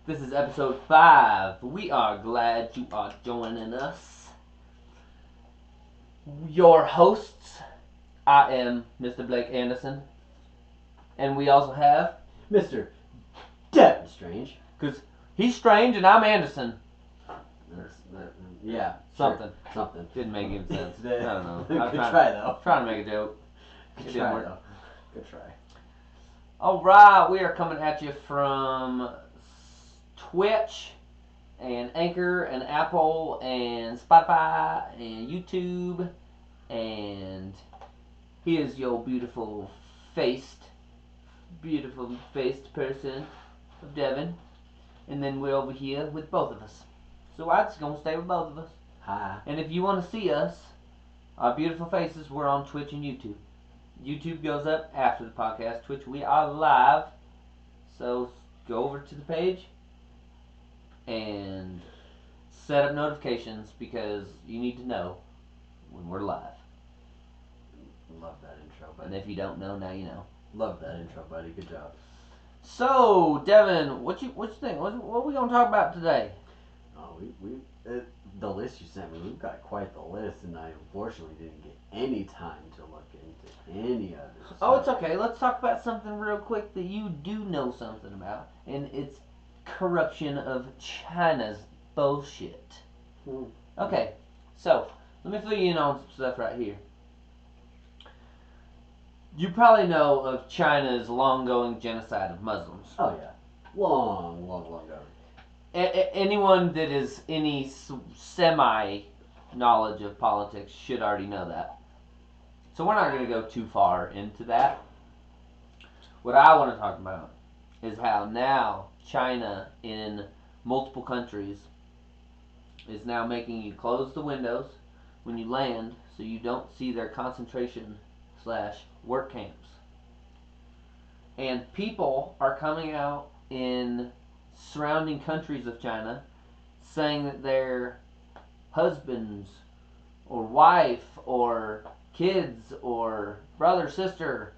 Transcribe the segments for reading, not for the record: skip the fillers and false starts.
This is episode 5. We are glad you are joining us. Your hosts, I am Mr. Blake Anderson. And we also have Mr. Devin Strange. Because he's Strange and I'm Anderson. Yeah. Something. Sure. Something. Didn't make any sense. I don't know. Good try, though. Trying to make a joke. Good try, though. Good try. Alright, we are coming at you from Twitch and Anchor and Apple and Spotify and YouTube. And here's your beautiful faced person of Devin. And then we're over here with both of us. So I'm just going to stay with both of us. Hi. And if you want to see us, our beautiful faces, we're on Twitch and YouTube. YouTube goes up after the podcast. Twitch, we are live. So go over to the page and set up notifications because you need to know when we're live. Love that intro, buddy. And if you don't know, now you know. Love that intro, buddy. Good job. So, Devin, what you think? What are we gonna talk about today? Oh, the list you sent me, we've got quite the list, and I unfortunately didn't get any time to look into any of it. Oh, it's okay. Let's talk about something real quick that you do know something about, and it's corruption of China's bullshit. Okay, so let me fill you in on some stuff right here. You probably know of China's long-going genocide of Muslims. Oh yeah, long ago. Anyone that is any semi-knowledge of politics should already know that. So we're not going to go too far into that. What I want to talk about is how now China in multiple countries is now making you close the windows when you land so you don't see their concentration/work camps. And people are coming out in surrounding countries of China saying that their husbands or wife or kids or brother, sister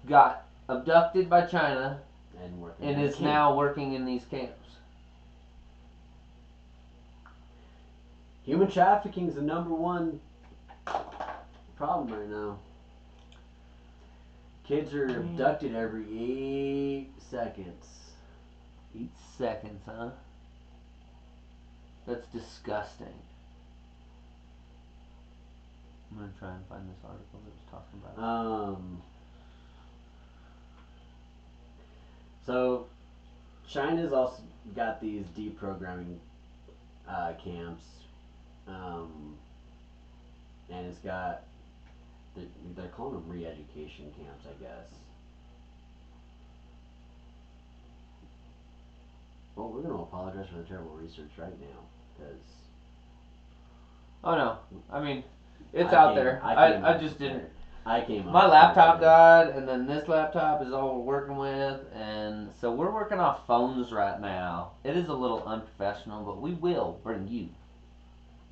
got abducted by China and is now working in these camps. Human trafficking is the number one problem right now. Kids are abducted every 8 seconds. 8 seconds, huh? That's disgusting. I'm gonna try and find this article that was talking about it. So China's also got these deprogramming camps, and it's got they're calling them re-education camps, I guess. Well, we're going to apologize for the terrible research right now, because... Oh, no. I mean, it's out there. I just didn't... My laptop died, and then this laptop is all we're working with, and so we're working off phones right now. It is a little unprofessional, but we will bring you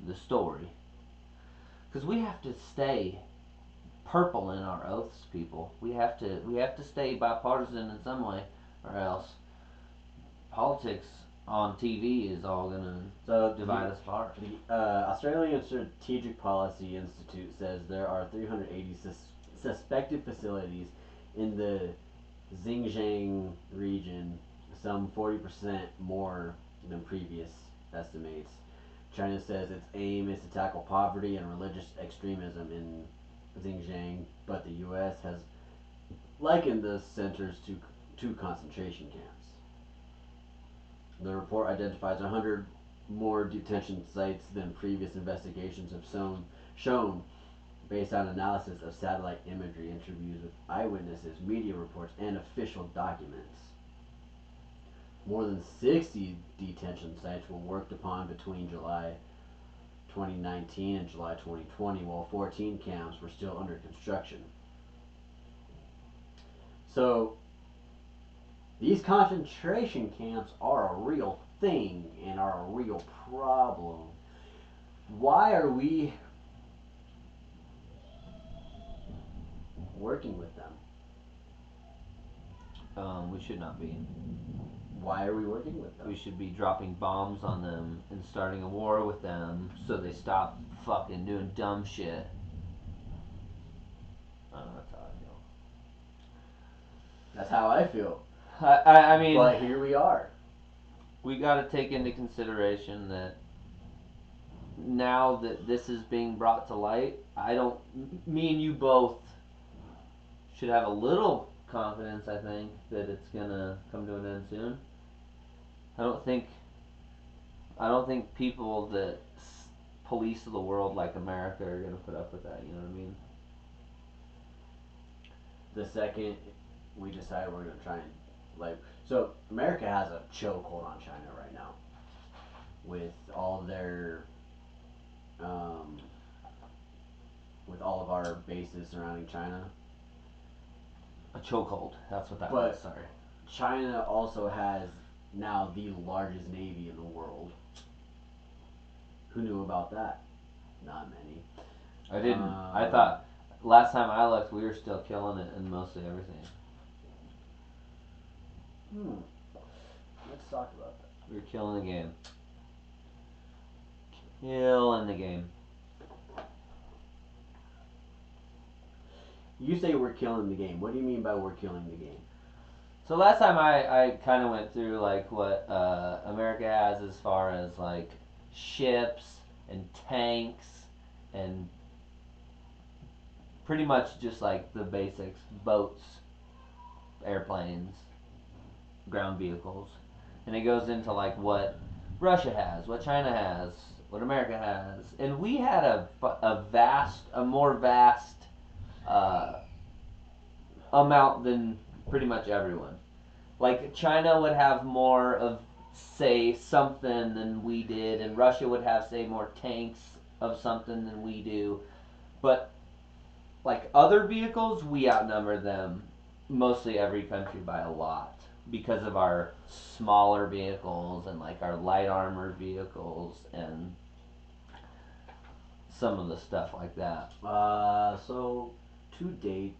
the story. Because we have to stay purple in our oaths, people. We have to stay bipartisan in some way, or else politics on TV is all gonna divide us apart. The Australian Strategic Policy Institute says there are 380 suspected facilities in the Xinjiang region, some 40% more than previous estimates. China says its aim is to tackle poverty and religious extremism in Xinjiang, but the U.S. has likened the centers to concentration camps. The report identifies 100 more detention sites than previous investigations have shown, based on analysis of satellite imagery, interviews with eyewitnesses, media reports, and official documents. More than 60 detention sites were worked upon between July 2019 and July 2020, while 14 camps were still under construction. So, these concentration camps are a real thing and are a real problem. Why are we working with them? We should not be. Why are we working with them? We should be dropping bombs on them and starting a war with them so they stop fucking doing dumb shit. That's how I feel. That's how I feel. I mean... But here we are. We gotta take into consideration that now that this is being brought to light, me and you both should have a little confidence, I think, that it's gonna come to an end soon. I don't think people that police the world like America are gonna put up with that, you know what I mean? The second we decide we're gonna try and, like, so America has a chokehold on China right now with all of their with all of our bases surrounding China. A chokehold. That's what that was. Sorry. China also has now the largest navy in the world. Who knew about that? Not many. I didn't. I thought last time I looked, we were still killing it in mostly everything. Let's talk about that. We were killing the game. Killing the game. You say we're killing the game. What do you mean by we're killing the game? So last time I kind of went through like what America has as far as like ships and tanks and pretty much just like the basics: boats, airplanes, ground vehicles, and it goes into like what Russia has, what China has, what America has, and we had a more vast amount than pretty much everyone. Like China would have more of say something than we did, and Russia would have say more tanks of something than we do, but like other vehicles, we outnumber them mostly every country by a lot because of our smaller vehicles and like our light armored vehicles and some of the stuff like that. So to date,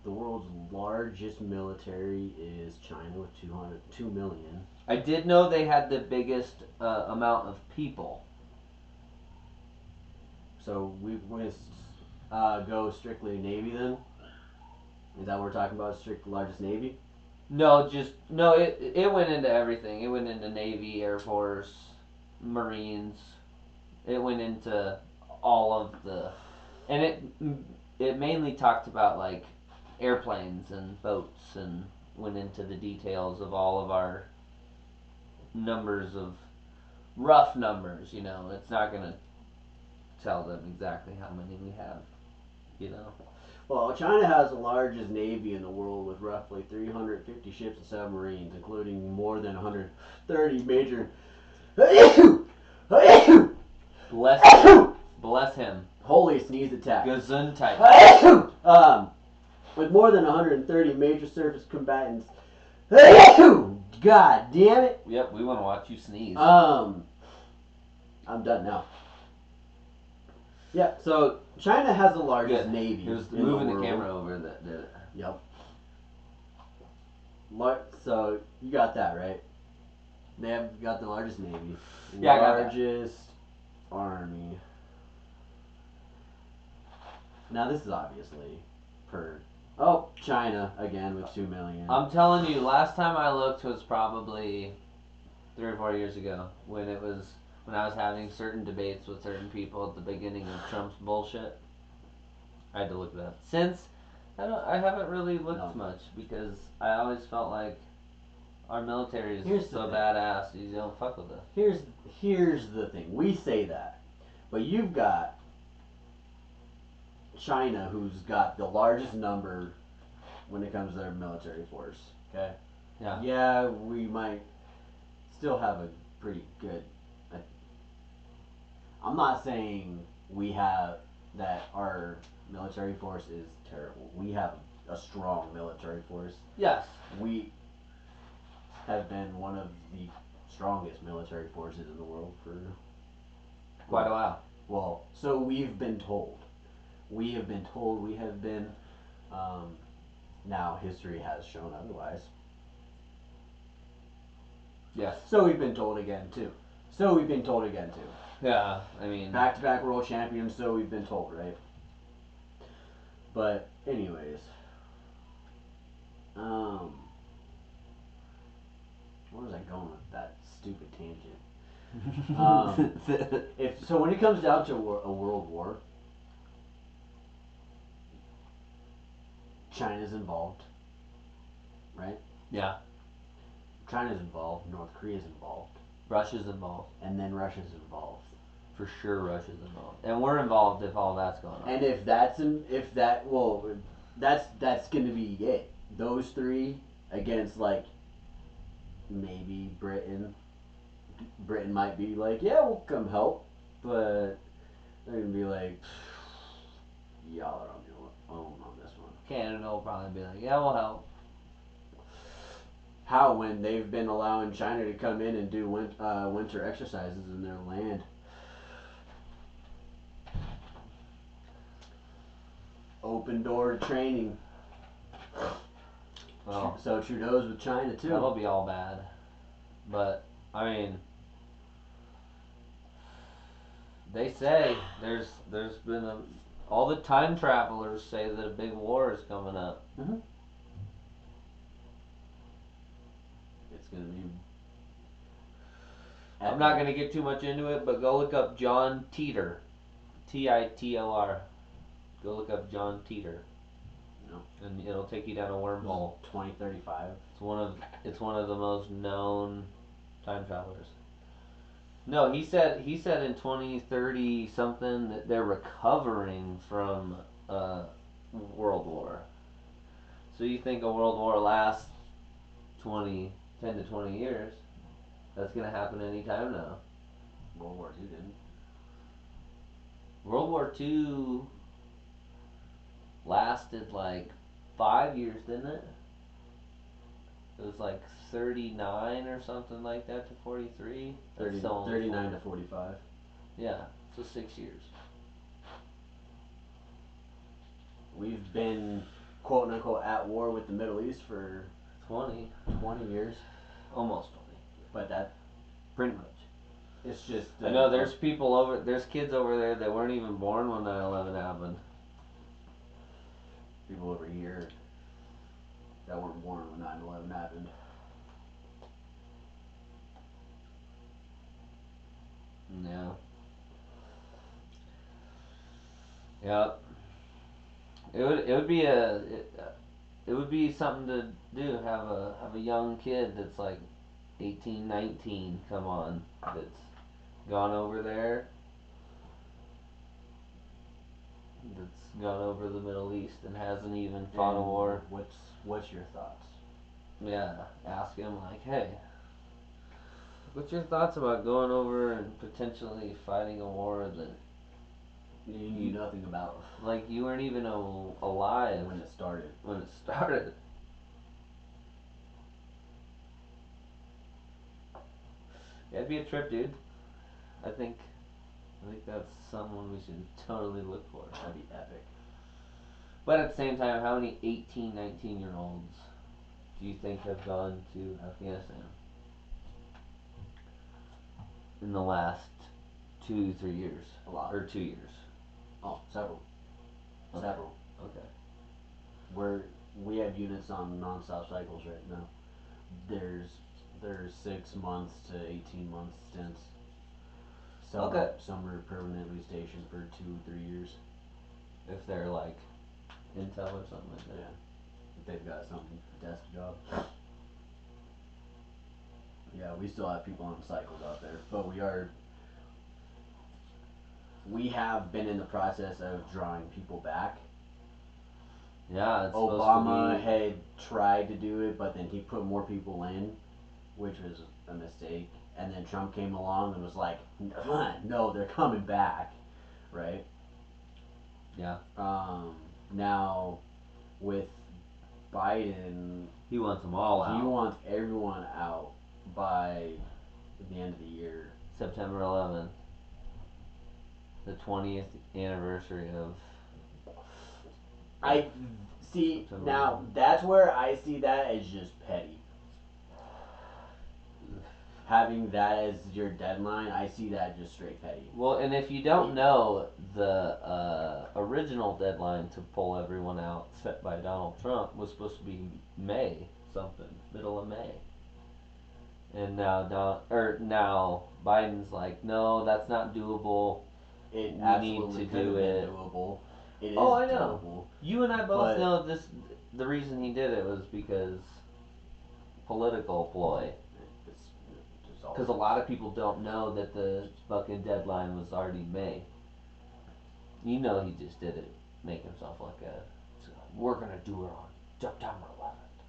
the world's largest military is China with 2 million. I did know they had the biggest amount of people. So we're going to go strictly Navy then? Is that what we're talking about? Strict largest Navy? No, it went into everything. It went into Navy, Air Force, Marines. It went into all of the, and it mainly talked about like airplanes and boats and went into the details of all of our numbers of rough numbers. You know, it's not gonna tell them exactly how many we have. You know. Well, China has the largest navy in the world with roughly 350 ships and submarines, including more than 130 major. Bless him. Holy sneeze attack. Gesundheit. With more than 130 major surface combatants. God damn it. Yep, we want to watch you sneeze. I'm done now. Yeah, so China has the largest navy. It was moving the camera over that did it. Yep. So you got that right. They have got the largest navy. Yeah, largest army. Now this is obviously per. Oh, China again with 2 million. I'm telling you, last time I looked was probably 3 or 4 years ago when I was having certain debates with certain people at the beginning of Trump's bullshit. I had to look it up. Since I haven't really looked much because I always felt like our military is so badass. You don't fuck with us. Here's the thing. We say that, but you've got China, who's got the largest number when it comes to their military force. Okay. Yeah. Yeah, we might still have a pretty good. I'm not saying we have that our military force is terrible. We have a strong military force. Yes. We have been one of the strongest military forces in the world for quite a while. Well, so we've been told. We have been told. We have been. Now history has shown otherwise. Yes. So we've been told again too. Yeah, I mean, back-to-back world champions. So we've been told, right? But anyways, where was I going with that stupid tangent? When it comes down to a world war, China's involved, right? Yeah. China's involved. North Korea's involved. Russia's involved. And then Russia's involved. For sure, Russia's involved, and we're involved if all that's going on. And that's going to be it. Those three against like maybe Britain. Britain might be like, yeah, we'll come help, but they're gonna be like, y'all are on your own on this one. Canada will probably be like, yeah, we'll help. How, when they've been allowing China to come in and do winter exercises in their land? Open door training. Well, so Trudeau's with China too. That'll be all bad. But I mean, they say there's been all the time travelers say that a big war is coming up. Mm-hmm. It's gonna be. I'm not gonna get too much into it, but go look up John Titor, Titor. Go look up John Titor. No. And it'll take you down a wormhole. 2035. It's one of the most known time travelers. No, he said in 2030 something that they're recovering from World War. So you think a World War lasts 10 to 20 years? That's gonna happen anytime now. World War II didn't. World War II lasted like 5 years, didn't it? It was like 39 or something like that to 43. 39 to 45. Yeah, so 6 years. We've been, quote unquote, at war with the Middle East for 20 years. Almost 20. But that, pretty much. It's just. I know there's kids over there that weren't even born when 9/11 happened. People over here that weren't born when 9/11 happened. Yeah. Yep. It would be something to do. Have a young kid that's like 18, 19 come on, that's gone over there, that's gone over the Middle East and hasn't even fought a war. What's your thoughts? Yeah, ask him like, hey, what's your thoughts about going over and potentially fighting a war that you knew nothing about? Like, you weren't even alive when it started. Yeah, it'd be a trip, dude. I think that's someone we should totally look for. That'd be epic. But at the same time, how many 18, 19-year-olds do you think have gone to Afghanistan in the last 2-3 years? A lot. Or 2 years? Oh, several. Okay. Several. Okay. We have units on non-stop cycles right now. There's 6 months to 18 month stints. Some are permanently stationed for 2-3 years. If they're like intel or something like that. Yeah. If they've got some desk job. Yeah, we still have people on cycles out there, but we have been in the process of drawing people back. Yeah, it's Obama had tried to do it, but then he put more people in, which was a mistake. And then Trump came along and was like, no, they're coming back, right? Yeah. Now, with Biden, he wants them all out. He wants everyone out by the end of the year. September 11th. The 20th anniversary of... I see, now, that's where I see that as just petty. having that as your deadline, I see that just straight petty. Well, and if you don't know, the original deadline to pull everyone out set by Donald Trump was supposed to be May something, middle of May. And now Biden's like, no, that's not doable. It We absolutely need to could do have it. been doable. It is I know. doable. You and I both know this. The reason he did it was because political ploy. Because a lot of people don't know that the fucking deadline was already May. You know he just did it, make himself like a. We're gonna do it on September 11th.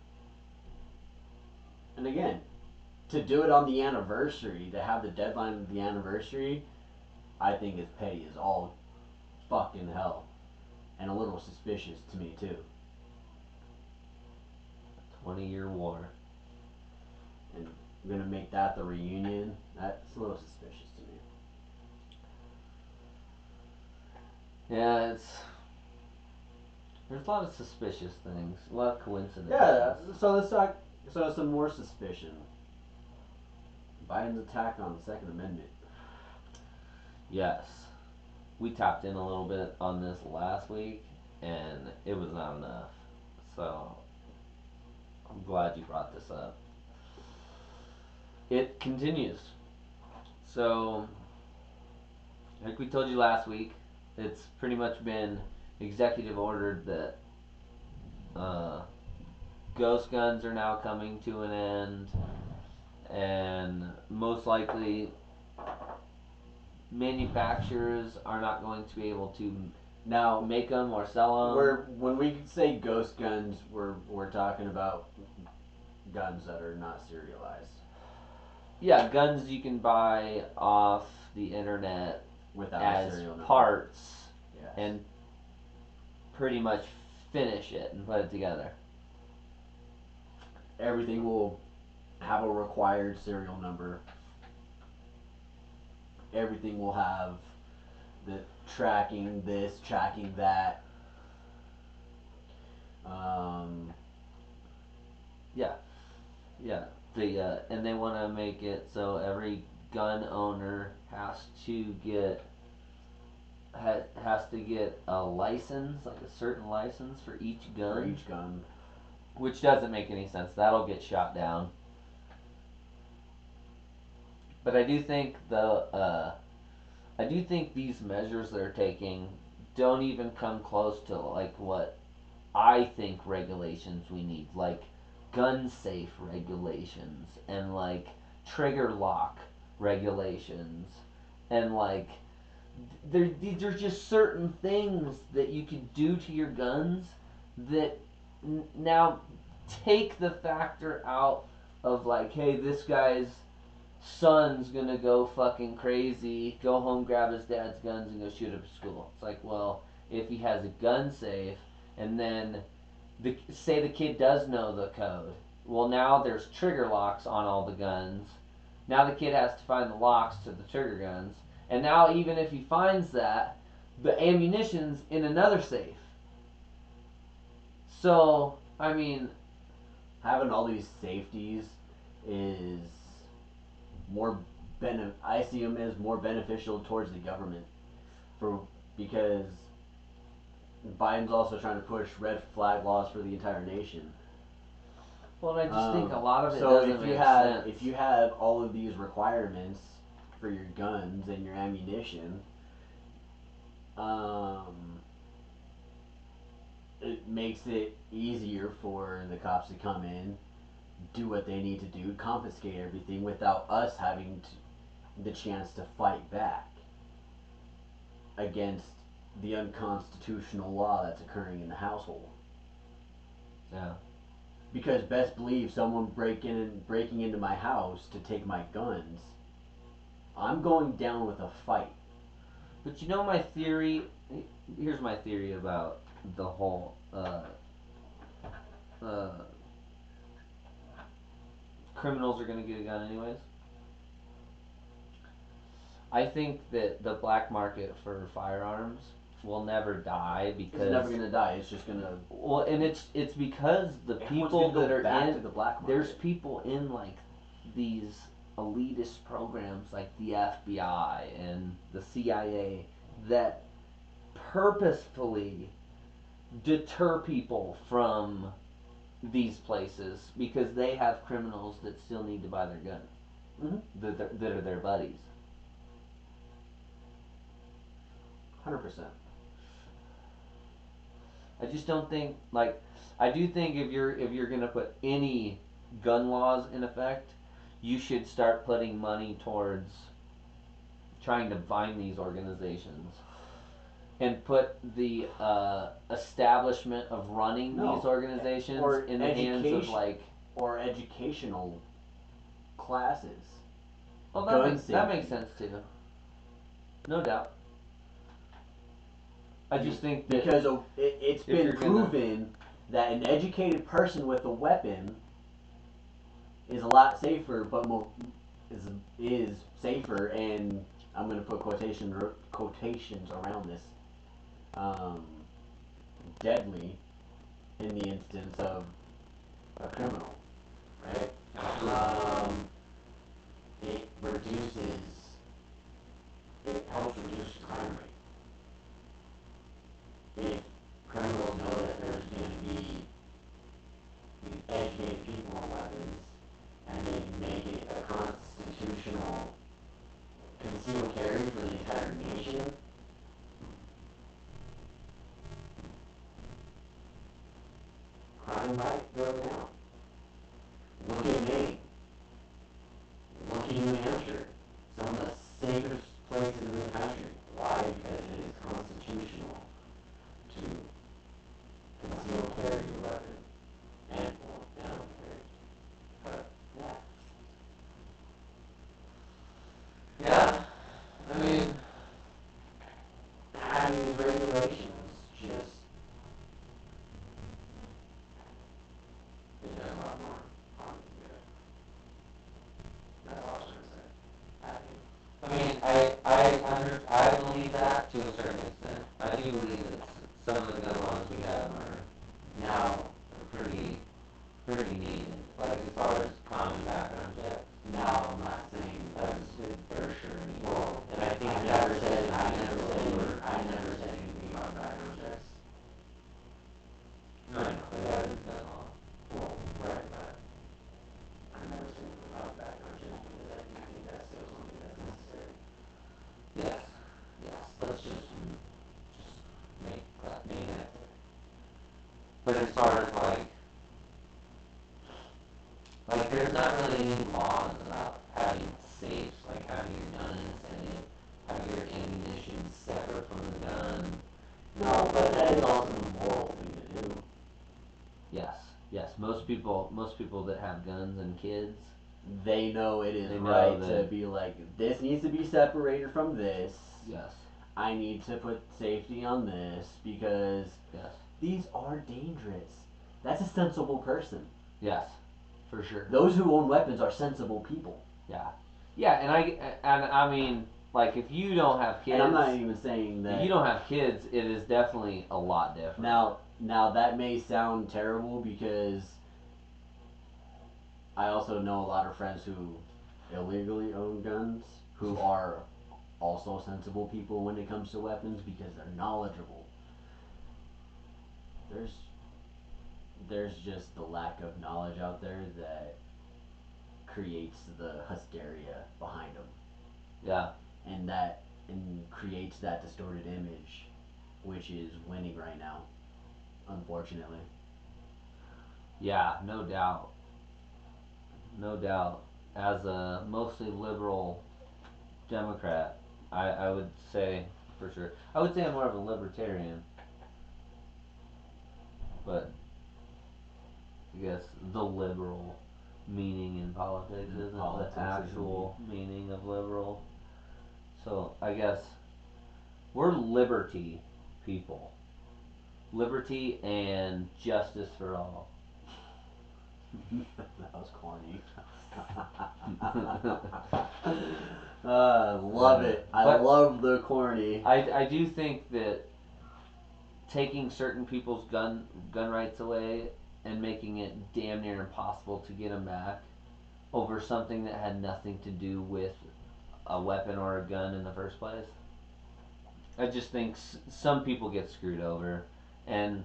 And again, to do it on the anniversary, to have the deadline of the anniversary, I think is petty as all fucking hell. And a little suspicious to me, too. 20-year war. And we're gonna make that the reunion. That's a little suspicious to me. Yeah, there's a lot of suspicious things, a lot of coincidences. Yeah, so let's talk. So some more suspicion. Biden's attack on the Second Amendment. Yes. We tapped in a little bit on this last week, and it was not enough. So, I'm glad you brought this up. It continues. So, like we told you last week, it's pretty much been executive ordered that ghost guns are now coming to an end, and most likely manufacturers are not going to be able to now make them or sell them. When we say ghost guns, we're talking about guns that are not serialized. Yeah, guns you can buy off the internet without as serial number. parts, yes. And pretty much finish it and put it together. Everything will have a required serial number. Everything will have the tracking this, tracking that. Yeah. And they want to make it so every gun owner has to get a license, like a certain license for each gun. Which doesn't make any sense. That'll get shot down. But I do think these measures they're taking don't even come close to like what I think regulations we need, like gun safe regulations and like trigger lock regulations, and like there's just certain things that you can do to your guns that now take the factor out of like, hey, this guy's son's gonna go fucking crazy, go home, grab his dad's guns, and go shoot up school. It's like, well, if he has a gun safe, and then say the kid does know the code, well, now there's trigger locks on all the guns. Now the kid has to find the locks to the trigger guns, and now even if he finds that, the ammunition's in another safe. So, I mean, having all these safeties is I see them as more beneficial towards the government, because Biden's also trying to push red flag laws for the entire nation. Well, I just think a lot of it doesn't make sense. If you have all of these requirements for your guns and your ammunition, it makes it easier for the cops to come in, do what they need to do, confiscate everything without us having the chance to fight back against the unconstitutional law that's occurring in the household. Yeah. Because best believe someone breaking into my house to take my guns, I'm going down with a fight. But you know my theory? Here's my theory about the whole criminals are going to get a gun anyways. I think that the black market for firearms will never die because it's never going to die. It's just going to. Well, and it's because the people that are in to the black market. There's people in like these elitist programs like the FBI and the CIA that purposefully deter people from these places because they have criminals that still need to buy their gun. That are their buddies. 100%. I just don't think I do think if you're gonna put any gun laws in effect, you should start putting money towards trying to find these organizations and put the establishment of running these organizations in the hands of or educational classes. Well, that makes sense too. No doubt. I just think that because it's been proven that an educated person with a weapon is a lot safer, but is safer, and I'm going to put quotations around this, deadly in the instance of a criminal, right? It helps reduce crime rate. If criminals know that there's going to be educated people on weapons, and they make it a constitutional concealed carry for the entire nation, crime might go down. Look at Maine. Look at New Hampshire. Some of the safest places in the country. Why? Because it is constitutional to conceal carry a weapon and down carry. But yeah, I mean, having these regulations just is a lot more harm than good. That's all I was gonna say. I believe that to a certain extent. I do believe that some of the gun laws we have are now pretty needed. Like as far as common background checks. Now I'm not saying that's for sure needed. well, And I think I never said anything about background checks. No, I know, that is gun law. Well, right, but I never said anything about background checks because I do think that's still something that's necessary. Yes, let's just make that. But as far as like there's not really any laws about having safes, like having your gun in a safe, having your ammunition separate from the gun. No, but that is also a moral thing to do. Yes. Most people that have guns and kids, they know it is right to be like, this needs to be separated from this. Yes. I need to put safety on this because yes, these are dangerous. That's a sensible person. Yes, for sure. Those who own weapons are sensible people. Yeah, and I mean, like if you don't have kids, and I'm not even saying that if you don't have kids, it is definitely a lot different. Now that may sound terrible because I also know a lot of friends who illegally own guns who are also sensible people when it comes to weapons because they're knowledgeable. There's just the lack of knowledge out there that creates the hysteria behind them. Yeah. And creates that distorted image, which is winning right now, unfortunately. Yeah, no doubt. As a mostly liberal Democrat, I would say for sure. I would say I'm more of a libertarian, but I guess the liberal meaning in politics isn't the actual meaning of liberal. So I guess we're liberty people. Liberty and justice for all. That was corny. Love it. I love the corny. I do think that taking certain people's gun rights away and making it damn near impossible to get them back over something that had nothing to do with a weapon or a gun in the first place. I just think some people get screwed over, and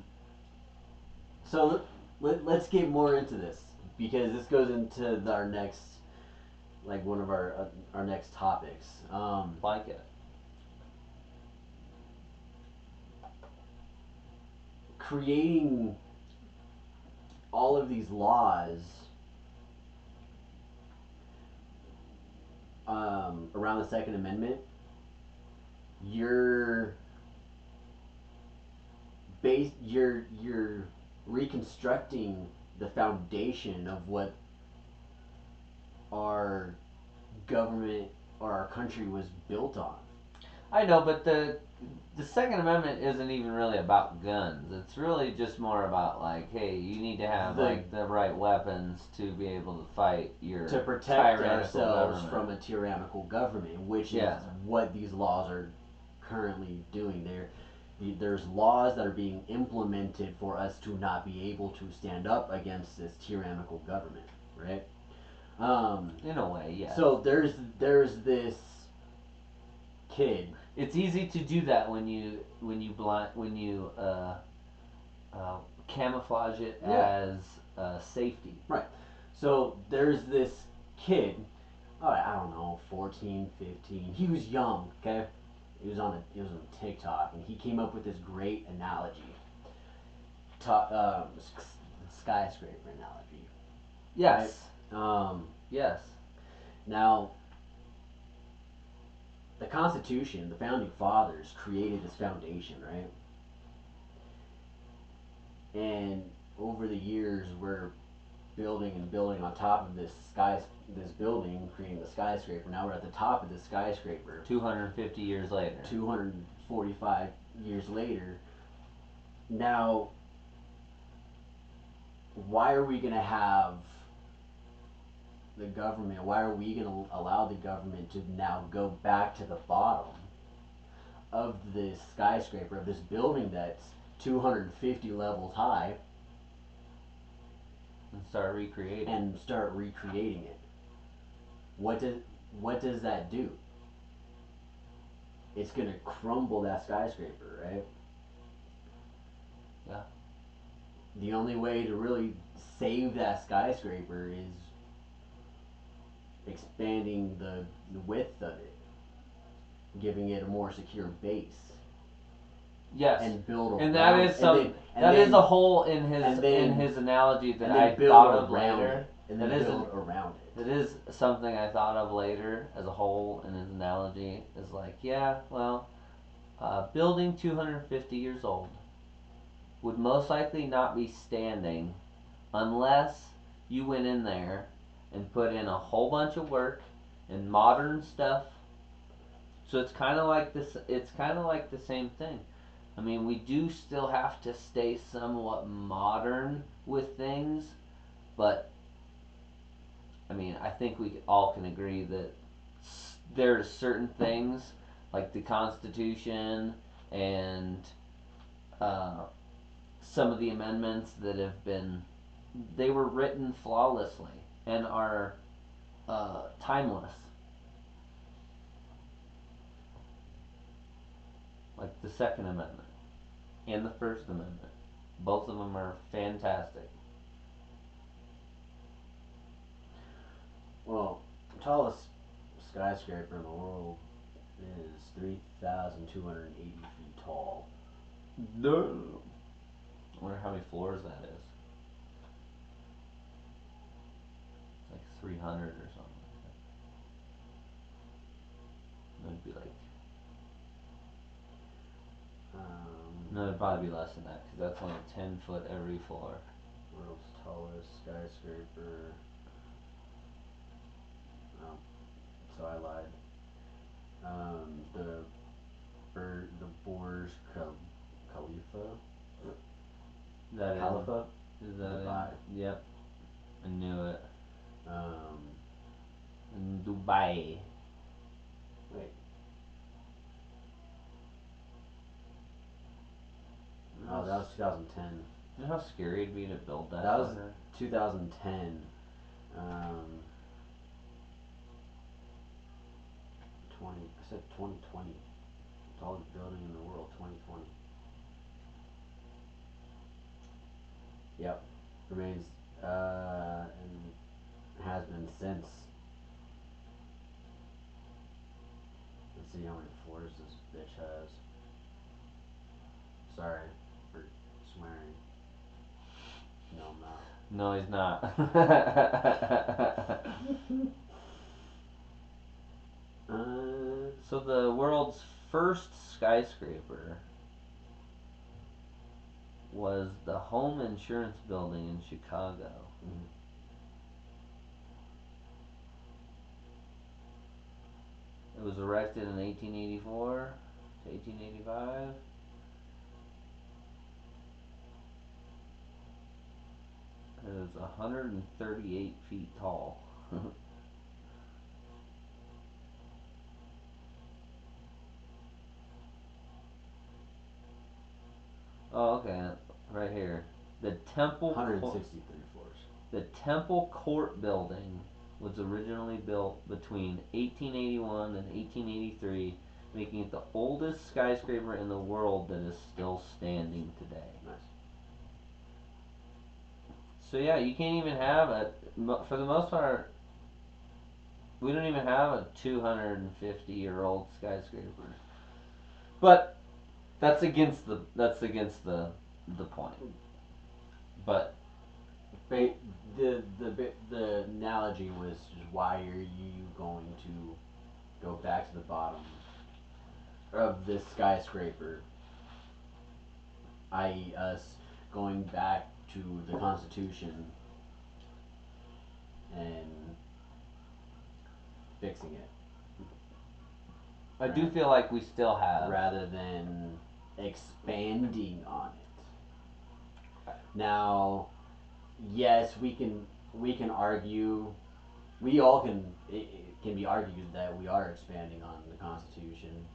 so let's get more into this because this goes into our next, like one of our next topics. Like it. Creating all of these laws around the Second Amendment, you're you're reconstructing the foundation of what our government or our country was built on. I know, but the Second Amendment isn't even really about guns. It's really just more about like, hey, you need to have like the right weapons to be able to fight your to protect ourselves government. from a tyrannical government, which is what these laws are currently doing. There's laws that are being implemented for us to not be able to stand up against this tyrannical government, right? In a way, yeah. So there's this kid. It's easy to do that when you camouflage it as safety. Right. So there's this kid. I don't know, 14, 15. He was young. Okay. He was on TikTok, and he came up with this great analogy. Skyscraper analogy. Yes. Right? Yes. Now, the Constitution, the founding fathers created this foundation, right? And over the years, we're building and building on top of this building, creating the skyscraper. Now we're at the top of the skyscraper. 250 years later. 245 years later. Now, why are we going to have the government, why are we going to allow the government to now go back to the bottom of this skyscraper, of this building that's 250 levels high, and start recreating it? What does that do? It's going to crumble that skyscraper, right? Yeah. The only way to really save that skyscraper is expanding the width of it, giving it a more secure base. Yes. And build and that is some is a hole in his analogy that I thought of later. And then build around it. That is something I thought of later as a hole in his analogy. Is like, yeah, well, building 250 years old would most likely not be standing unless you went in there and put in a whole bunch of work and modern stuff. So it's kind of like this. It's kind of like the same thing. I mean, we do still have to stay somewhat modern with things, but I mean, I think we all can agree that there are certain things like the Constitution and some of the amendments that they were written flawlessly and are timeless. Like the Second Amendment and the First Amendment. Both of them are fantastic. Well, the tallest skyscraper in the world is 3,280 feet tall. No. I wonder how many floors that is. It's like 300 or something like that. It'd be like. No, it'd probably be less than that because that's only 10 foot every floor. World's tallest skyscraper. Oh, so I lied. The Burj Khalifa. That Khalifa? Is that Dubai. Yep. I knew it. Um, In Dubai. Wait. Oh, that was 2010. You know how scary it'd be to build that? That was 2010. I said 2020. Tallest building in the world, 2020. Yep. Remains, and has been since. Let's see how many floors this bitch has. Sorry for swearing. No, I'm not. No, he's not. So the world's first skyscraper was the Home Insurance Building in Chicago. Mm-hmm. It was erected in 1884 to 1885. It is 138 feet tall. Oh, okay. Right here. The Temple 163 floors. The Temple Court Building was originally built between 1881 and 1883, making it the oldest skyscraper in the world that is still standing today. Nice. So yeah, you can't even have for the most part, we don't even have a 250-year-old skyscraper. But that's against the point. But the analogy was just, why are you going to go back to the bottom of this skyscraper, i.e. us going back to the Constitution and fixing it. I do feel like we still have, rather than expanding on it. Now, yes, we can argue. We all can. It can be argued that we are expanding on the Constitution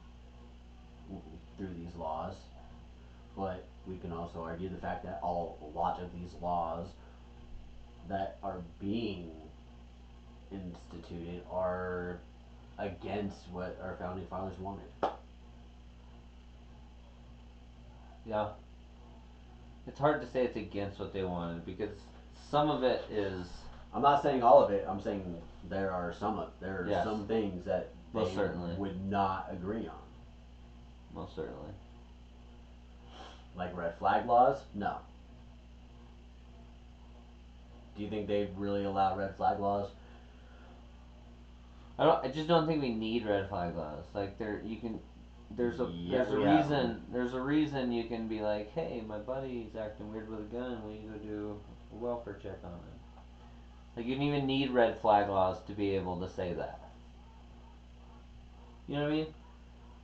through these laws, but we can also argue the fact that a lot of these laws that are being instituted are against what our founding fathers wanted. Yeah. It's hard to say it's against what they wanted because some of it is. I'm not saying all of it. I'm saying there are some Yes. some things that Most certainly would not agree on. Most certainly. Like red flag laws? No. Do you think they'd really allow red flag laws? I just don't think we need red flag laws. Like there's a reason you can be like, hey, my buddy's acting weird with a gun. We need to do a welfare check on him. Like you don't even need red flag laws to be able to say that. You know what I mean?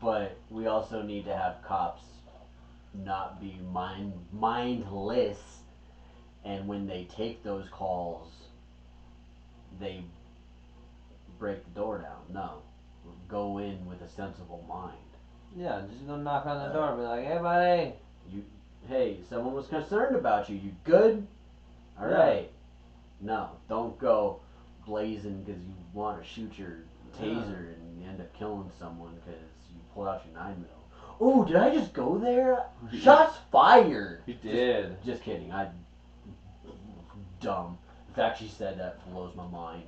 But we also need to have cops not be mindless, and when they take those calls, they break the door down. No, go in with a sensible mind. Yeah, just go knock on the door and be like, hey, buddy. Hey, someone was concerned about you. You good? All right. No, don't go blazing because you want to shoot your taser and you end up killing someone because you pulled out your 9mm. Oh, did I just go there? Shots fired. You did. Just kidding. I dumb. The fact she said that blows my mind.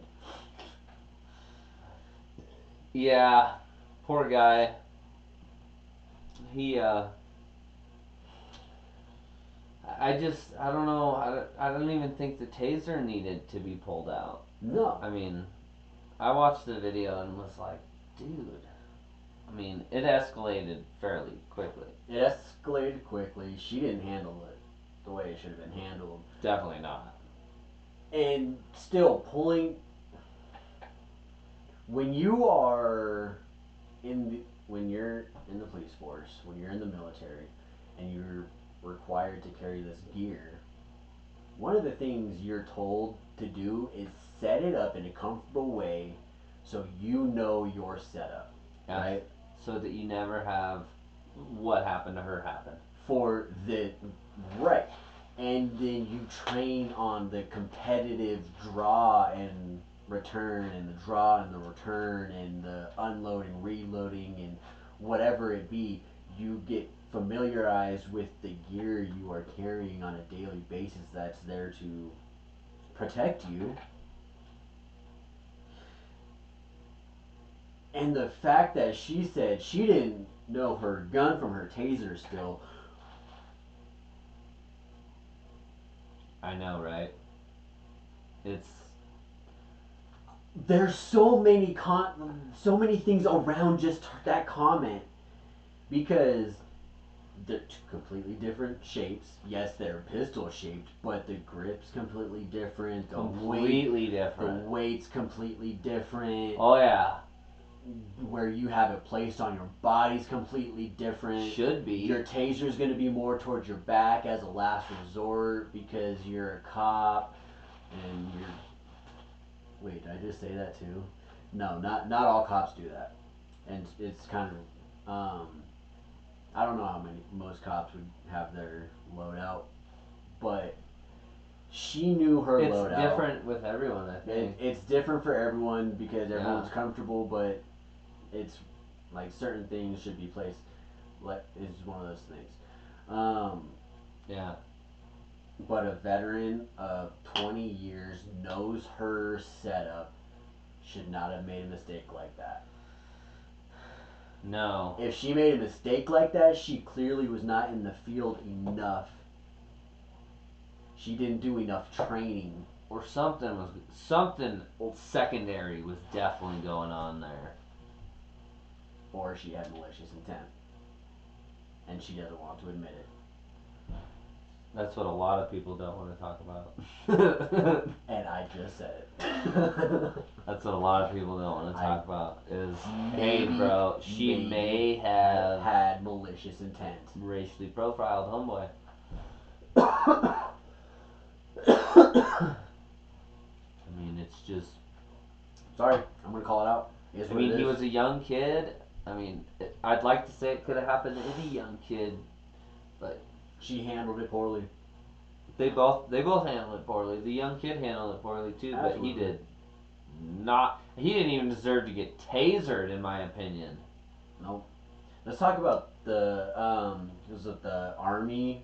Yeah, poor guy. He I don't know. I don't even think the taser needed to be pulled out. No. I mean, I watched the video and was like, dude. I mean, it escalated fairly quickly. It escalated quickly. She didn't handle it the way it should have been handled. Definitely not. And still pulling. When you're in the police force, when you're in the military, and you're required to carry this gear, one of the things you're told to do is set it up in a comfortable way so you know your setup, right? So that you never have what happened to her happen. Right. And then you train on the competitive draw and return and the draw and the return and the unloading, reloading, and whatever it be, you get familiarized with the gear you are carrying on a daily basis that's there to protect you. And the fact that she said she didn't know her gun from her taser still. I know, right? It's There's so many things around just that comment, because they're completely different shapes. Yes, they're pistol shaped, but the grip's completely different. The weight's completely different. Oh yeah. Where you have it placed on your body's completely different. Should be. Your taser's going to be more towards your back as a last resort because you're a cop and you're. Wait, did I just say that too? No, not all cops do that, and it's kind of. I don't know how many most cops would have their loadout, but she knew her loadout. It's different with everyone, I think. It's different for everyone because everyone's comfortable, but it's like certain things should be placed. Like is one of those things. Yeah. But a veteran of 20 years knows her setup, should not have made a mistake like that. No. If she made a mistake like that, she clearly was not in the field enough. She didn't do enough training. Or something secondary was definitely going on there. Or she had malicious intent. And she doesn't want to admit it. That's what a lot of people don't want to talk about. And I just said it. That's what a lot of people don't want to talk about is, hey bro, she may have had malicious intent. Racially profiled homeboy. I mean, it's just... Sorry, I'm going to call it out. I mean, he was a young kid. I mean, I'd like to say it could have happened to any young kid, but... She handled it poorly. They both handled it poorly. The young kid handled it poorly too, Absolutely. But he did not. He didn't even deserve to get tasered, in my opinion. Nope. Let's talk about the was it the army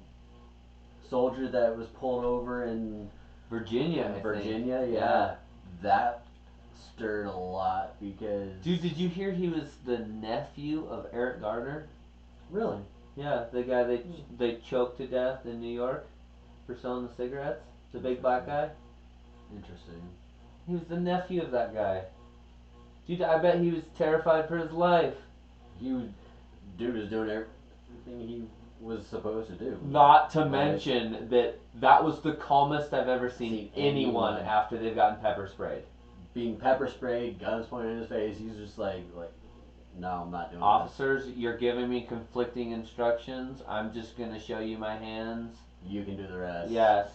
soldier that was pulled over in Virginia? Yeah. That stirred a lot because. Dude, did you hear he was the nephew of Eric Garner? Really? Yeah, the guy they choked to death in New York for selling the cigarettes. The big black guy. Interesting. He was the nephew of that guy. Dude, I bet he was terrified for his life. Dude was doing everything he was supposed to do. Not to mention that was the calmest I've ever seen anyone after they've gotten pepper sprayed. Being pepper sprayed, guns pointed in his face, he's just like, no, I'm not doing Officers, you're giving me conflicting instructions. I'm just going to show you my hands. You can do the rest. Yes.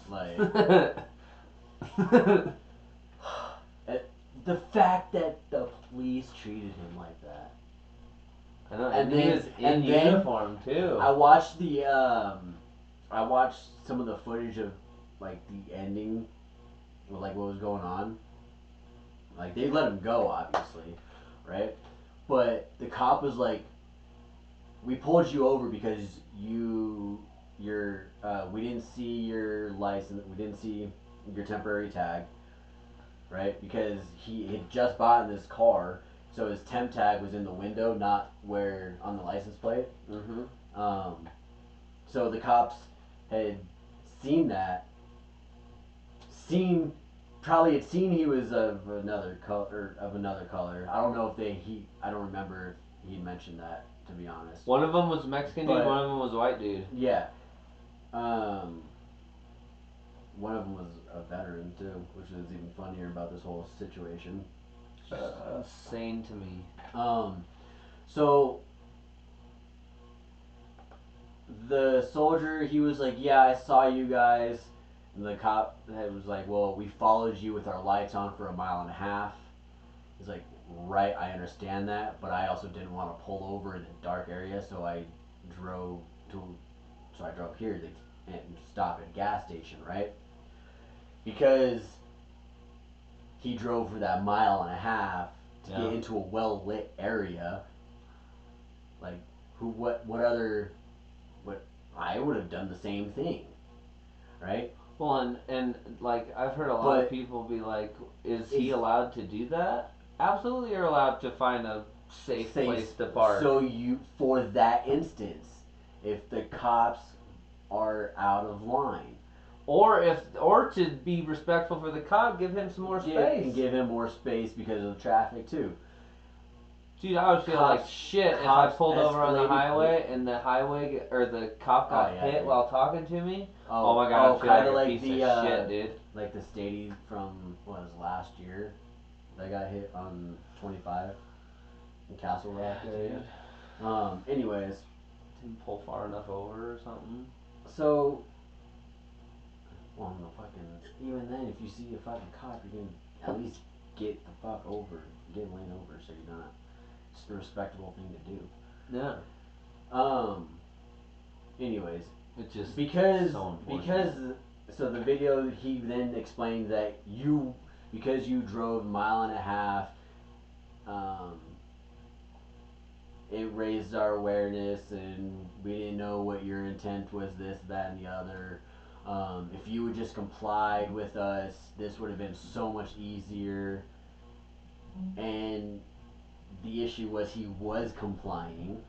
The fact that the police treated him like that. I know, and he was in uniform too. I watched some of the footage of the ending, what was going on. They let him go, obviously, right? But the cop was like, "We pulled you over because we didn't see your license, we didn't see your temporary tag, right? Because he had just bought this car, so his temp tag was in the window, not where on the license plate. Mm-hmm. So the cops had seen that, probably had seen he was of another color. I don't know if I don't remember if he mentioned that, to be honest. One of them was Mexican dude, one of them was a white dude. Yeah. One of them was a veteran too, which is even funnier about this whole situation. Insane to me. So the soldier, he was like, "Yeah, I saw you guys." And the cop was like, "Well, we followed you with our lights on for 1.5 miles." He's like, "Right, I understand that, but I also didn't want to pull over in a dark area, so I drove here and stop at a gas station, right? Because he drove for that mile and a half to get into a well lit area. Like, what I would have done the same thing, right? Well, and like I've heard a lot of people be like, is he allowed to do that? Absolutely, you're allowed to find a safe place to park. So for that instance, if the cops are out of line, or to be respectful for the cop, give him some more space. And give him more space because of the traffic too. Dude, I would feel like shit if I pulled over on the highway and the cop got hit while talking to me. Oh my god, I feel like a piece of shit, dude. Like the Stady from last year, that got hit on 25 in Castle Rock area. Anyways, didn't pull far enough over or something. So, well, no fucking. Even then, if you see a fucking cop, you're gonna at least get the fuck over, get lane over, so you're not. It's a respectable thing to do. Yeah. Anyways, it's just because so so the video, he then explained that because you drove a mile and a half, it raised our awareness and we didn't know what your intent was, this, that, and the other. If you would just complied with us, this would have been so much easier. And the issue was he was complying,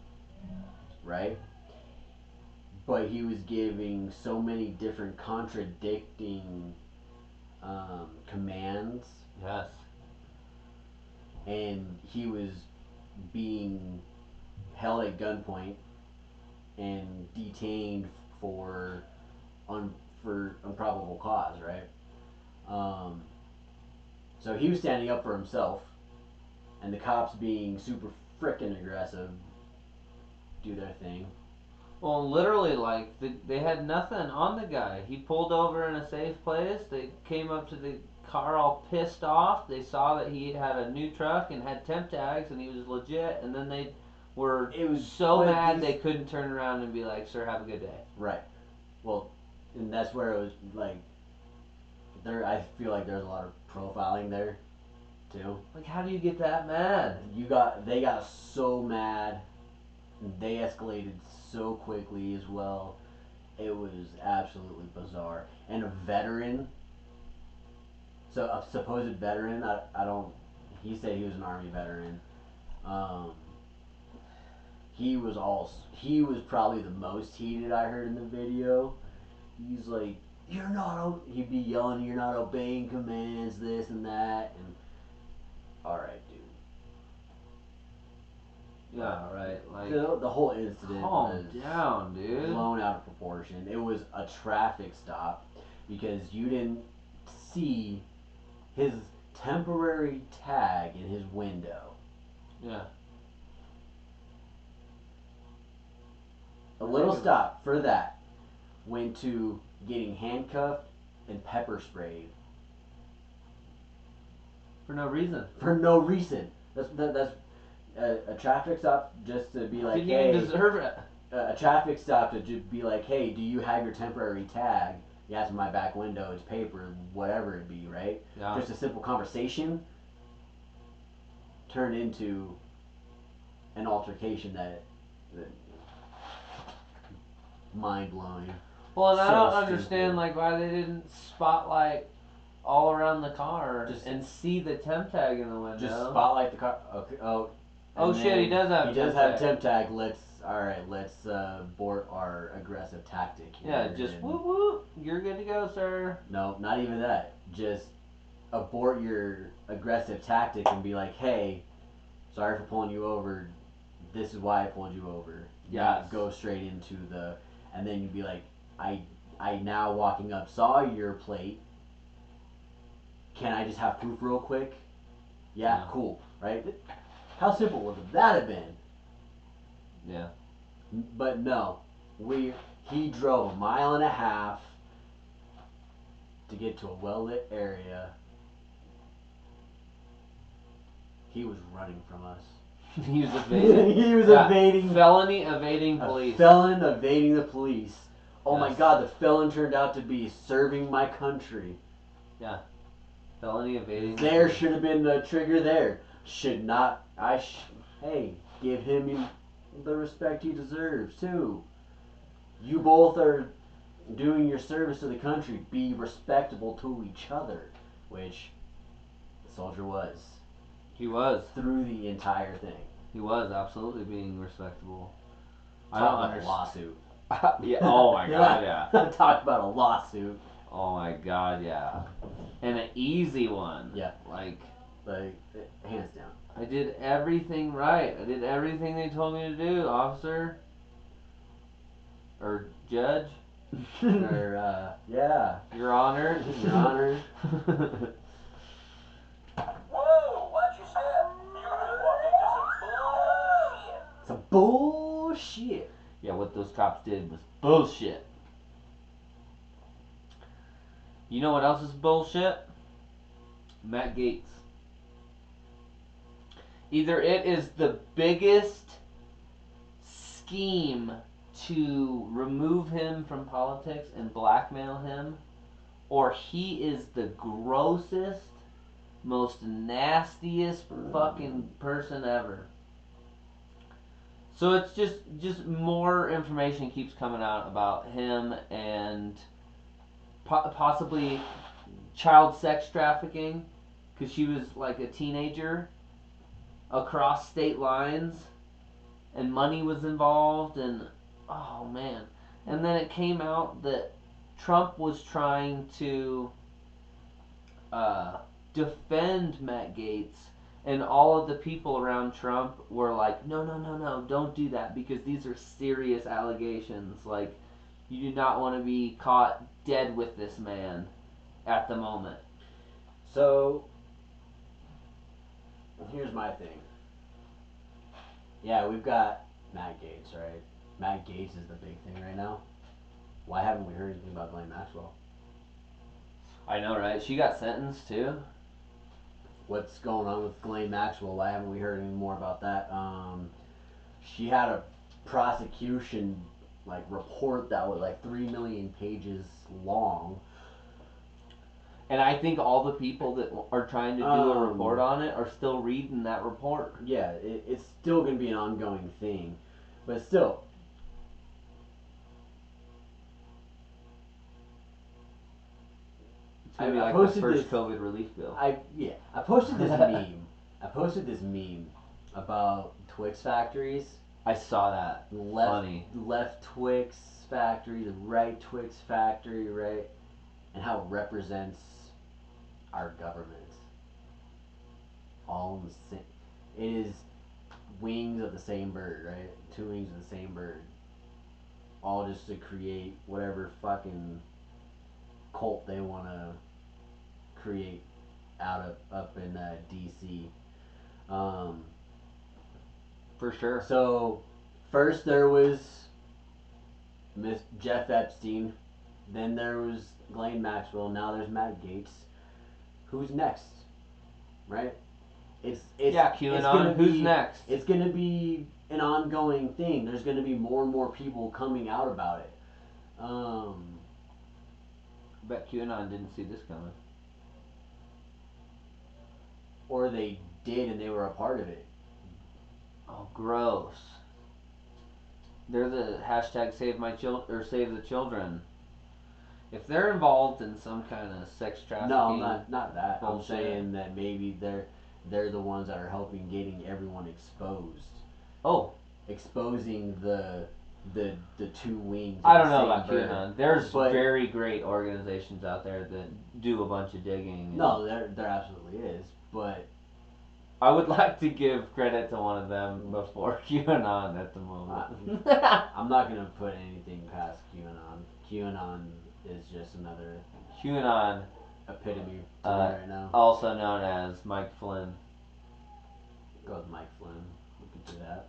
right? But he was giving so many different contradicting commands. Yes. And he was being held at gunpoint and detained for improbable cause, right? So he was standing up for himself, and the cops being super frickin' aggressive do their thing. Well, literally, like, they had nothing on the guy. He pulled over in a safe place. They came up to the car all pissed off. They saw that he had a new truck and had temp tags, and he was legit. And then they were so mad they couldn't turn around and be like, "Sir, have a good day." Right. Well, and that's where it was like, I feel like there's a lot of profiling there, too. Like, how do you get that mad? They got so mad. They escalated so quickly as well. It was absolutely bizarre. And a veteran, so a supposed veteran, he said he was an Army veteran. He was probably the most heated I heard in the video. He's like, he'd be yelling, "You're not obeying commands, this and that." And, alright, dude. Yeah, right. Like, the whole incident was down, dude. blown out of proportion. It was a traffic stop because you didn't see his temporary tag in his window. Yeah. A little stop for that went to getting handcuffed and pepper sprayed. For no reason. For no reason. That's a traffic stop just to be like, didn't even deserve it. A traffic stop to just be like, "Hey, do you have your temporary tag?" Yeah, it's in my back window. It's paper, whatever it be, right? Yeah. Just a simple conversation turned into an altercation that mind blowing. Well, and I don't understand like why they didn't spotlight all around the car and see the temp tag in the window. Just spotlight the car. Okay. Oh shit, he does have. He does have temp tag. Let's abort our aggressive tactic here. Yeah, just whoop whoop. You're good to go, sir. No, not even that. Just abort your aggressive tactic and be like, "Hey, sorry for pulling you over. This is why I pulled you over." Yeah. Go straight into and then you'd be like, I now walking up saw your plate. Can I just have proof real quick? Yeah, cool, right? How simple would that have been? Yeah. But no, he drove a mile and a half to get to a well-lit area. He was running from us. He was evading. He was evading. Felony evading police. A felon evading the police. Oh my god, the felon turned out to be serving my country. Yeah. Felony evading. There should have been the trigger there. Should not. Hey, give him the respect he deserves too. You both are doing your service to the country. Be respectable to each other, which the soldier was. He was through the entire thing. He was absolutely being respectable. I don't understand. Lawsuit. Yeah. Oh my god. Yeah. Talk about a lawsuit. Oh my god. Yeah. And an easy one. Yeah. Like hands down. I did everything right. I did everything they told me to do, officer. Or judge. Or yeah. Your Honor. Your Honor. Whoa! Watch your step. You're walking into some bullshit. Some bullshit. Yeah, what those cops did was bullshit. You know what else is bullshit? Matt Gaetz. Either it is the biggest scheme to remove him from politics and blackmail him, or he is the grossest, most nastiest fucking person ever. So it's just more information keeps coming out about him and possibly child sex trafficking, because she was like a teenager across state lines, and money was involved, and oh man. And then it came out that Trump was trying to defend Matt Gaetz, and all of the people around Trump were like, no, don't do that, because these are serious allegations. Like, you do not want to be caught dead with this man at the moment. So, here's my thing. Yeah, we've got Matt Gaetz, right? Matt Gaetz is the big thing right now. Why haven't we heard anything about Ghislaine Maxwell? I know, right? She got sentenced too. What's going on with Ghislaine Maxwell? Why haven't we heard any more about that? She had a prosecution report that was 3 million pages long. And I think all the people that are trying to do a report on it are still reading that report. Yeah, it's still going to be an ongoing thing. But still. It's going to be like the first COVID relief bill. I posted this meme. I posted this meme about Twix factories. I saw that. Funny. Left Twix factory, the right Twix factory, right? And how it represents our government. All in the same. It is wings of the same bird, right? Two wings of the same bird. All just to create whatever fucking cult they want to create up in DC. For sure. So first there was Jeff Epstein, then there was Ghislaine Maxwell, now there's Matt Gaetz. Who's next? Right? It's QAnon. Who's next? It's gonna be an ongoing thing. There's gonna be more and more people coming out about it. I bet QAnon didn't see this coming. Or they did and they were a part of it. Oh, gross. They're the hashtag save my children or save the children. If they're involved in some kind of sex trafficking, no, not that. Bullshit. I'm saying that maybe they're the ones that are helping getting everyone exposed. Oh, exposing the two wings. I don't know about QAnon. There's very great organizations out there that do a bunch of digging. No, there absolutely is, but I would like to give credit to one of them before QAnon at the moment. I'm not gonna put anything past QAnon. QAnon is just another QAnon epitome to me right now. Also known as Mike Flynn. Go with Mike Flynn. We could do that.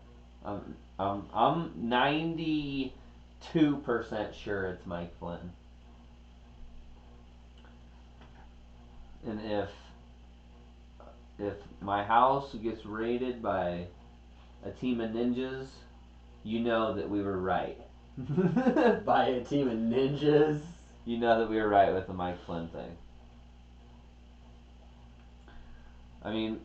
I'm 92% sure it's Mike Flynn. And if my house gets raided by a team of ninjas, you know that we were right. By a team of ninjas? You know that we were right with the Mike Flynn thing. I mean,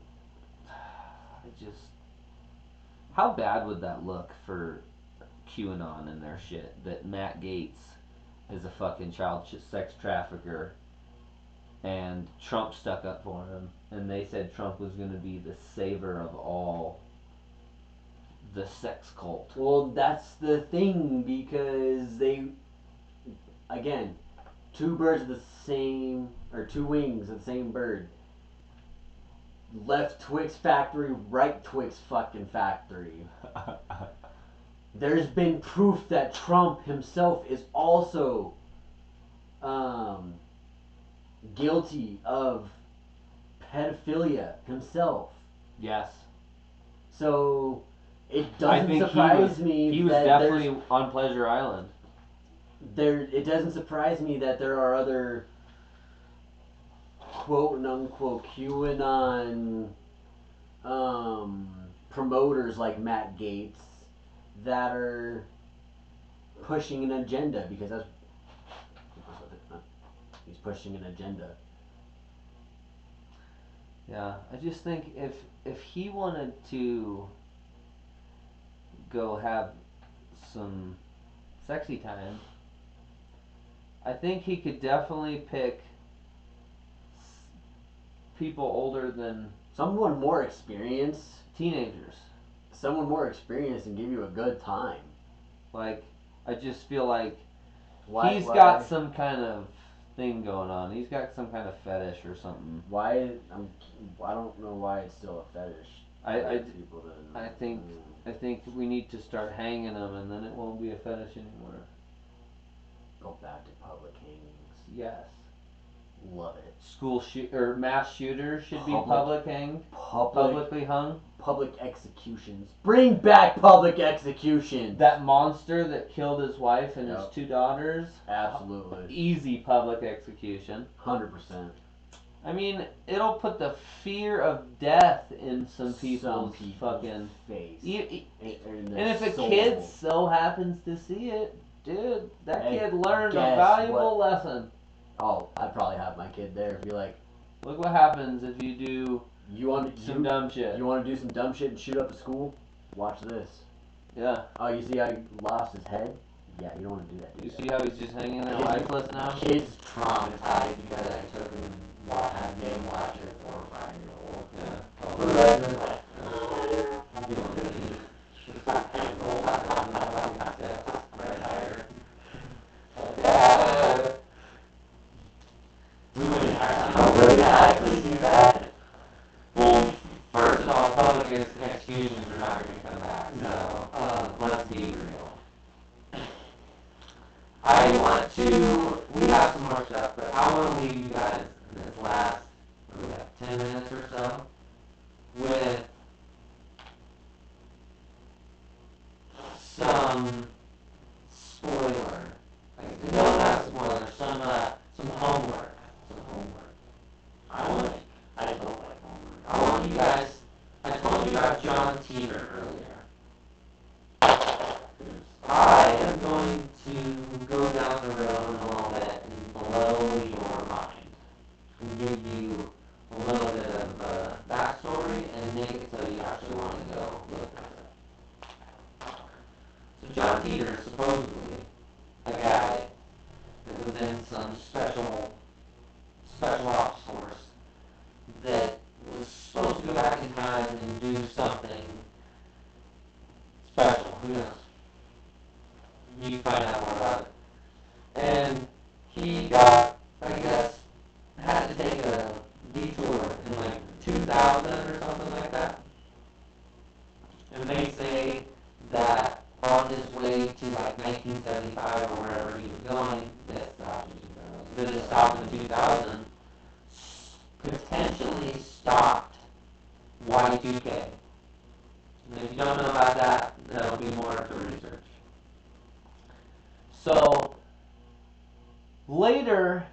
how bad would that look for QAnon and their shit? That Matt Gaetz is a fucking child sex trafficker, and Trump stuck up for him, and they said Trump was going to be the saver of all the sex cult. Well, that's the thing, because again, two birds of the same, or two wings of the same bird. Left Twix factory, right Twix fucking factory. There's been proof that Trump himself is also guilty of pedophilia himself. Yes. So it doesn't surprise me. He was definitely on Pleasure Island. It doesn't surprise me that there are other quote unquote QAnon promoters like Matt Gaetz that are pushing an agenda, because he's pushing an agenda. Yeah, I just think if he wanted to go have some sexy time, I think he could definitely pick people older than someone more experienced, teenagers. Someone more experienced and give you a good time. Like, I just feel like he's got some kind of thing going on. He's got some kind of fetish or something. I don't know why it's still a fetish. I think we need to start hanging them, and then it won't be a fetish anymore. Go back to public hangings. Yes. Love it. Mass shooters should be publicly hung. Public executions. Bring back public executions. That monster that killed his wife and his two daughters. Absolutely. Easy public execution. 100%. I mean, it'll put the fear of death in some people's fucking face. And if a kid so happens to see it, dude, that kid learned a valuable lesson. Oh, I'd probably have my kid there. Be like, look what happens if you do some dumb shit. You want to do some dumb shit and shoot up a school? Watch this. Yeah. Oh, you see how he lost his head? Yeah, you don't want to do that. You see how he's just hanging there lifeless now? Kid's traumatized because I took him and made him watch it 4 or 5 years old. Yeah. Would it actually do that? Well, first of all, public executions are not going to come back, so let's be real. We have some more stuff, but I want to leave you guys in this last, 10 minutes or so, with some spoiler. No, not spoiler, some homework. I don't like homework. I want you guys, I told you about John Teeter earlier. I am going to go down the road a little bit and blow your mind. And give you a little bit of backstory and make it so you actually want to go look at it. So John Teeter, supposedly, a guy that was in some special ops force that was supposed to go back in time and do something special. Who knows? You can find out more about it. And he got, I guess, had to take a detour in like 2000 or something like that. And they say that on his way to like 1975 or wherever he was going, that it stopped in 2000, potentially stopped Y2K. And if you don't know about that, that'll be more to research. So, later,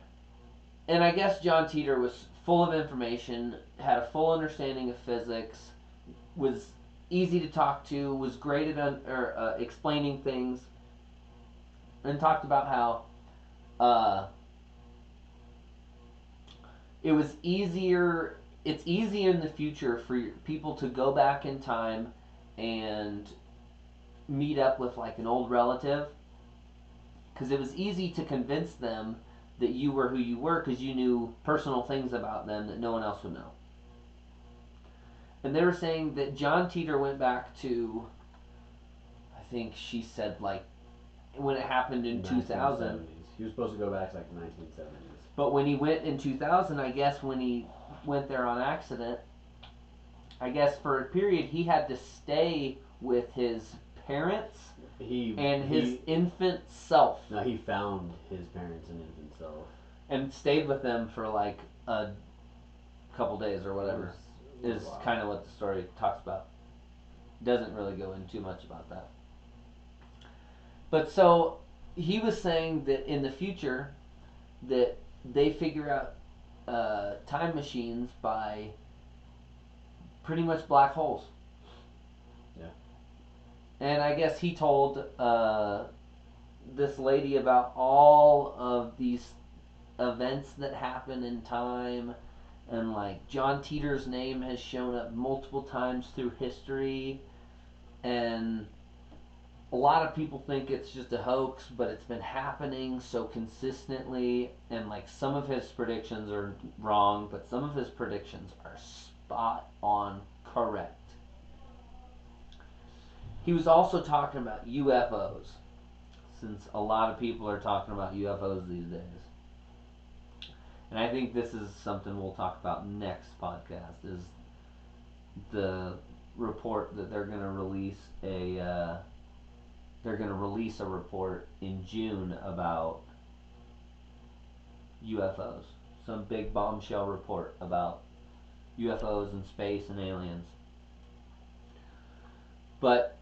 and I guess John Teeter was full of information, had a full understanding of physics, was easy to talk to, was great at explaining things, and talked about how it was easier it's easy in the future for people to go back in time and meet up with like an old relative, because it was easy to convince them that you were who you were because you knew personal things about them that no one else would know. And they were saying that John Teeter went back to, I think she said like when it happened in 2000. He was supposed to go back to like the 1970s. But when he went in 2000, I guess when he went there on accident, I guess for a period he had to stay with his parents and his infant self. No, he found his parents and infant self. And stayed with them for like a couple days or whatever. Is kind of what the story talks about. Doesn't really go into too much about that. But so he was saying that in the future that they figure out time machines by pretty much black holes. Yeah. And I guess he told this lady about all of these events that happen in time, and like John Teeter's name has shown up multiple times through history, and a lot of people think it's just a hoax, but it's been happening so consistently, and like some of his predictions are wrong, but some of his predictions are spot on correct. He was also talking about UFOs, since a lot of people are talking about UFOs these days. And I think this is something we'll talk about next podcast, is the report that they're going to release a report in June about UFOs. Some big bombshell report about UFOs and space and aliens. But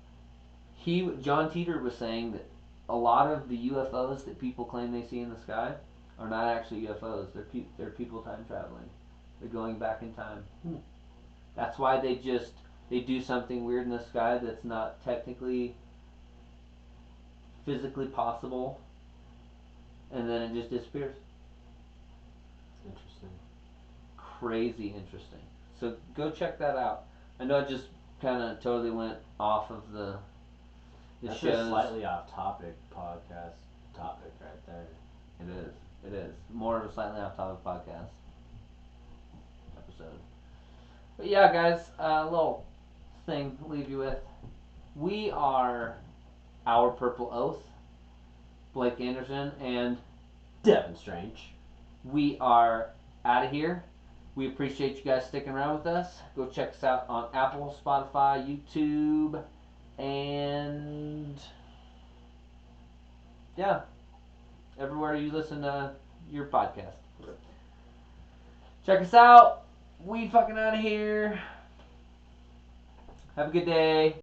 John Teeter was saying that a lot of the UFOs that people claim they see in the sky are not actually UFOs. They're people time traveling. They're going back in time. That's why they do something weird in the sky that's not technically physically possible, and then it just disappears. Interesting. Crazy interesting. So go check that out. I know I just kind of totally went off of the That's shows. A slightly off topic podcast topic right there. It is more of a slightly off topic podcast episode. But yeah, guys, a little thing to leave you with. We are Our Purple Oath, Blake Anderson and Devin Strange. We are out of here. We appreciate you guys sticking around with us. Go check us out on Apple, Spotify, YouTube, and yeah, everywhere you listen to your podcast. Check us out. We fucking out of here. Have a good day.